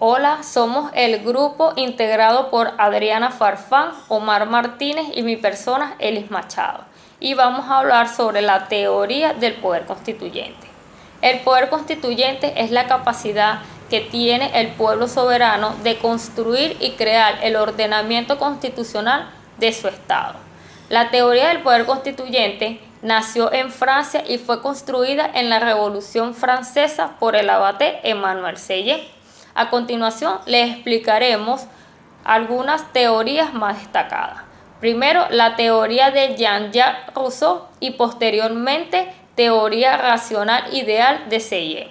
Hola, somos el grupo integrado por Adriana Farfán, Omar Martínez y mi persona, Elis Machado. Y vamos a hablar sobre la teoría del poder constituyente. El poder constituyente es la capacidad que tiene el pueblo soberano de construir y crear el ordenamiento constitucional de su Estado. La teoría del poder constituyente nació en Francia y fue construida en la Revolución Francesa por el abate Emmanuel Selle. A continuación les explicaremos algunas teorías más destacadas. Primero, la teoría de Jean-Jacques Rousseau y posteriormente teoría racional ideal de Selle.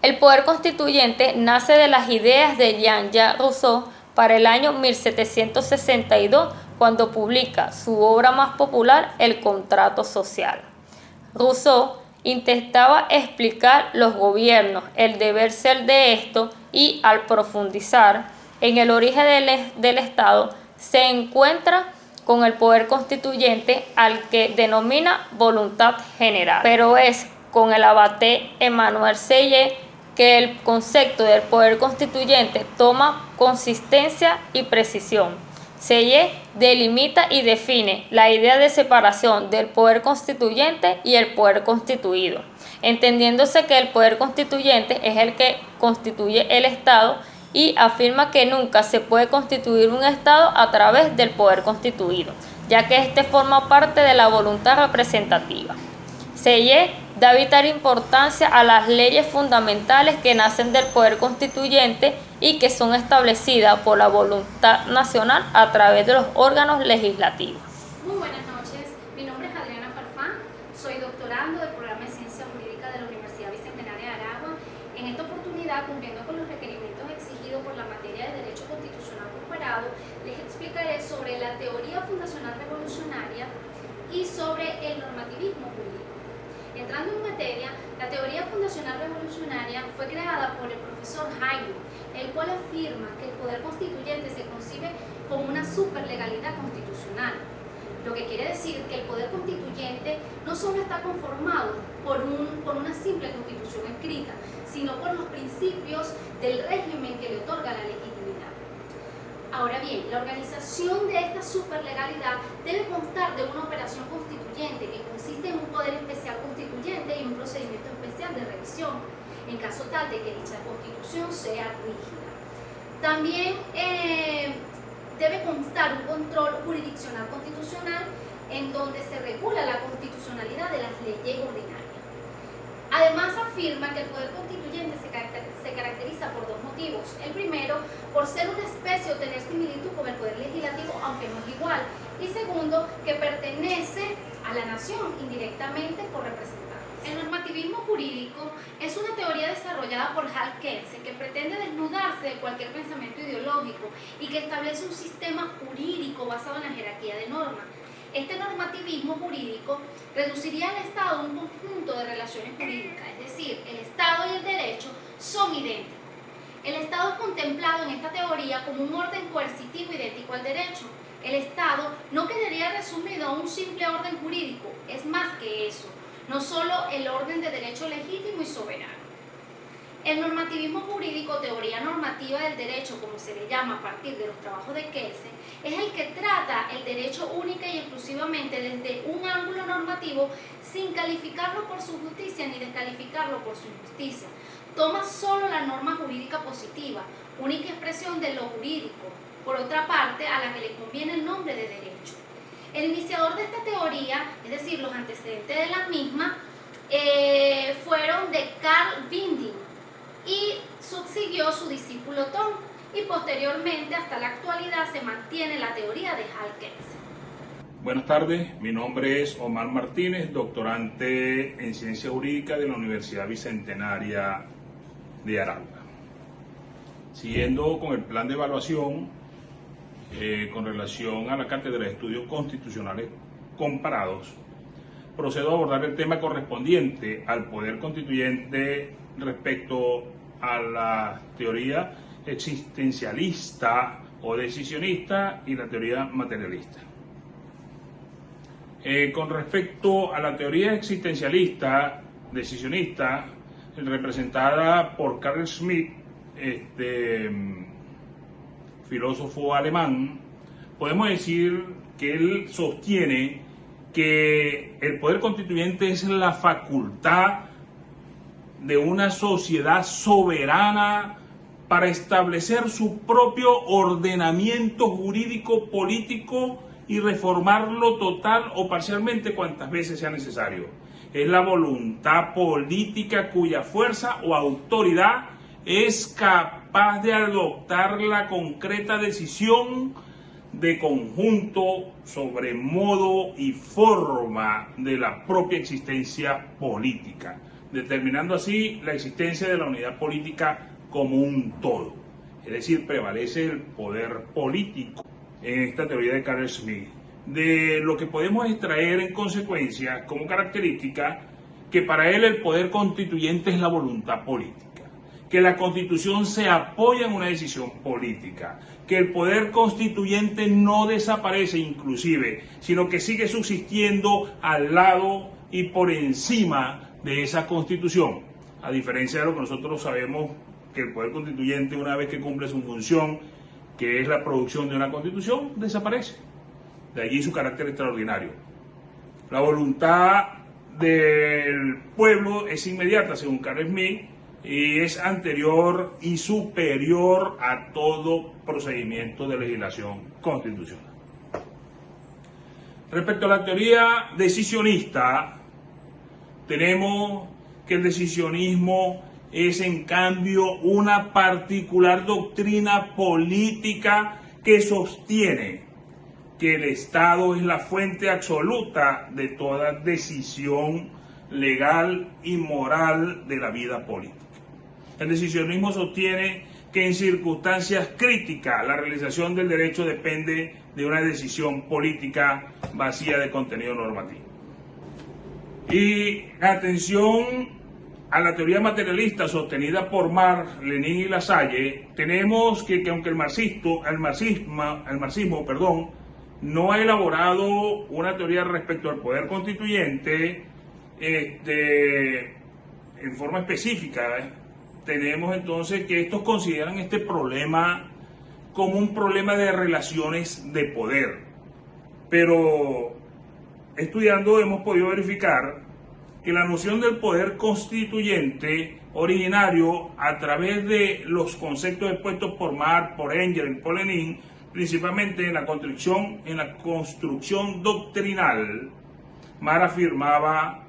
El poder constituyente nace de las ideas de Jean-Jacques Rousseau para el año 1762, cuando publica su obra más popular, El contrato social. Rousseau intentaba explicar los gobiernos, el deber ser de esto, y al profundizar en el origen del Estado, se encuentra con el poder constituyente, al que denomina voluntad general. Pero es con el abate Emmanuel Selle que el concepto del poder constituyente toma consistencia y precisión. Selle delimita y define la idea de separación del poder constituyente y el poder constituido, entendiéndose que el poder constituyente es el que constituye el Estado, y afirma que nunca se puede constituir un Estado a través del poder constituido, ya que este forma parte de la voluntad representativa. Selle da vital importancia a las leyes fundamentales que nacen del poder constituyente y que son establecidas por la voluntad nacional a través de los órganos legislativos. Muy buenas noches, mi nombre es Adriana Farfán, soy doctorando del programa de Ciencia Jurídica de la Universidad Bicentenaria de Aragua. En esta oportunidad, cumpliendo con los requerimientos exigidos por la materia de Derecho Constitucional comparado, les explicaré sobre la teoría fundacional revolucionaria y sobre el normativismo jurídico. Entrando en materia, la teoría fundacional revolucionaria fue creada por el profesor Hayek, el cual afirma que el poder constituyente se concibe como una superlegalidad constitucional, lo que quiere decir que el poder constituyente no solo está conformado por una simple constitución escrita, sino por los principios del régimen que le otorga la legitimidad. Ahora bien, la organización de esta superlegalidad debe constar de una operación constituyente que consiste en un poder especial constituyente y un procedimiento especial de revisión, en caso tal de que dicha constitución sea rígida. También debe constar un control jurisdiccional constitucional en donde se regula la constitucionalidad de las leyes ordinarias. Además, afirma que el poder constituyente se caracteriza por dos motivos. El primero, por ser una especie o tener similitud con el poder legislativo, aunque no es igual. Y segundo, que pertenece a la nación indirectamente por representantes. El normativismo jurídico es una teoría desarrollada por Hal Kelsen que pretende desnudarse de cualquier pensamiento ideológico y que establece un sistema jurídico basado en la jerarquía de normas. Este normativismo jurídico reduciría al Estado a un conjunto de relaciones jurídicas, es decir, el Estado y el derecho son idénticos. El Estado es contemplado en esta teoría como un orden coercitivo idéntico al derecho. El Estado no quedaría resumido a un simple orden jurídico, es más que eso, no solo el orden de derecho legítimo y soberano. El normativismo jurídico, teoría normativa del derecho, como se le llama a partir de los trabajos de Kelsen, es el que trata el derecho única y exclusivamente desde un ángulo normativo, sin calificarlo por su justicia ni descalificarlo por su injusticia. Toma solo la norma jurídica positiva, única expresión de lo jurídico, por otra parte, a la que le conviene el nombre de derecho. El iniciador de esta teoría, es decir, los antecedentes de la misma, fueron de Carl Winding, y subsiguió su discípulo Tom, y posteriormente hasta la actualidad se mantiene la teoría de Hal Kelsen. Buenas tardes, mi nombre es Omar Martínez, doctorante en Ciencia Jurídica de la Universidad Bicentenaria de Aragua. Siguiendo con el plan de evaluación con relación a la Cátedra de Estudios Constitucionales Comparados, procedo a abordar el tema correspondiente al poder constituyente respecto a la teoría existencialista o decisionista y la teoría materialista. Con respecto a la teoría existencialista, decisionista, representada por Carl Schmitt, filósofo alemán, podemos decir que él sostiene que el poder constituyente es la facultad de una sociedad soberana para establecer su propio ordenamiento jurídico político y reformarlo total o parcialmente cuantas veces sea necesario. Es la voluntad política cuya fuerza o autoridad es capaz de adoptar la concreta decisión de conjunto sobre modo y forma de la propia existencia política, determinando así la existencia de la unidad política como un todo. Es decir, prevalece el poder político en esta teoría de Carl Schmitt, de lo que podemos extraer en consecuencia como característica que para él el poder constituyente es la voluntad política, que la Constitución se apoya en una decisión política, que el poder constituyente no desaparece inclusive, sino que sigue subsistiendo al lado y por encima de esa Constitución, a diferencia de lo que nosotros sabemos que el poder constituyente, una vez que cumple su función, que es la producción de una Constitución, desaparece. De allí su carácter extraordinario. La voluntad del pueblo es inmediata, según Carl Schmitt, y es anterior y superior a todo procedimiento de legislación constitucional. Respecto a la teoría decisionista, tenemos que el decisionismo es en cambio una particular doctrina política que sostiene que el Estado es la fuente absoluta de toda decisión legal y moral de la vida política. El decisionismo sostiene que en circunstancias críticas la realización del derecho depende de una decisión política vacía de contenido normativo. Y atención a la teoría materialista sostenida por Marx, Lenin y Lasalle, tenemos que aunque el marxismo, no ha elaborado una teoría respecto al poder constituyente en forma específica, tenemos entonces que estos consideran este problema como un problema de relaciones de poder. Pero estudiando hemos podido verificar que la noción del poder constituyente originario a través de los conceptos expuestos por Marx, por Engels y por Lenin, principalmente en la construcción doctrinal, Marx afirmaba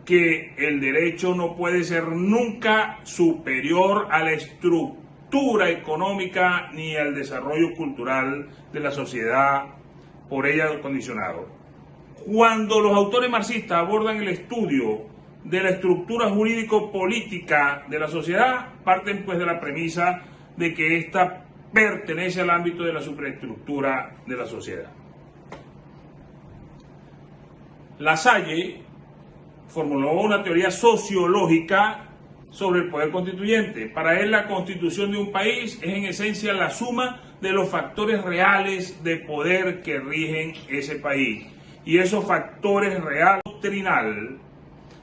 que el derecho no puede ser nunca superior a la estructura económica ni al desarrollo cultural de la sociedad por ella condicionado. Cuando los autores marxistas abordan el estudio de la estructura jurídico-política de la sociedad, parten pues de la premisa de que ésta pertenece al ámbito de la superestructura de la sociedad. Lasalle formuló una teoría sociológica sobre el poder constituyente. Para él, la constitución de un país es en esencia la suma de los factores reales de poder que rigen ese país. Y esos factores reales doctrinal,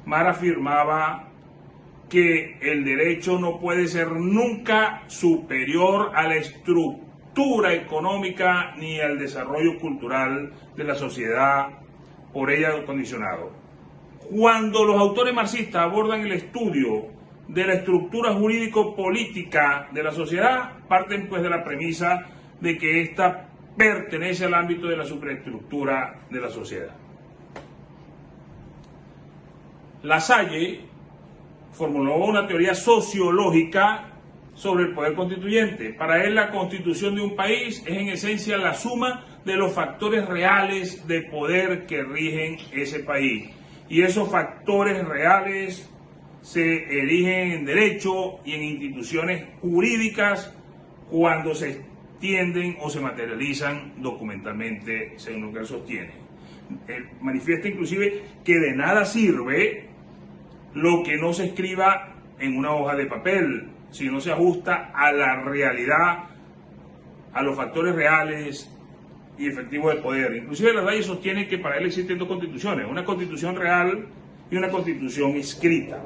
Marx afirmaba que el derecho no puede ser nunca superior a la estructura económica ni al desarrollo cultural de la sociedad por ella condicionado. Cuando los autores marxistas abordan el estudio de la estructura jurídico-política de la sociedad, parten pues de la premisa de que ésta pertenece al ámbito de la superestructura de la sociedad. Lasalle formuló una teoría sociológica sobre el poder constituyente. Para él, la constitución de un país es en esencia la suma de los factores reales de poder que rigen ese país. Y esos factores reales se erigen en derecho y en instituciones jurídicas cuando se extienden o se materializan documentalmente, según lo que él sostiene. Él manifiesta inclusive que de nada sirve lo que no se escriba en una hoja de papel, si no se ajusta a la realidad, a los factores reales y efectivos de poder. Inclusive Lasalle sostiene que para él existen dos constituciones, una constitución real y una constitución escrita,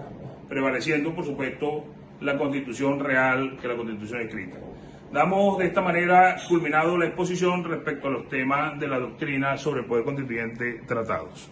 prevaleciendo por supuesto la Constitución real que la Constitución escrita. Damos de esta manera culminado la exposición respecto a los temas de la doctrina sobre el Poder Constituyente tratados.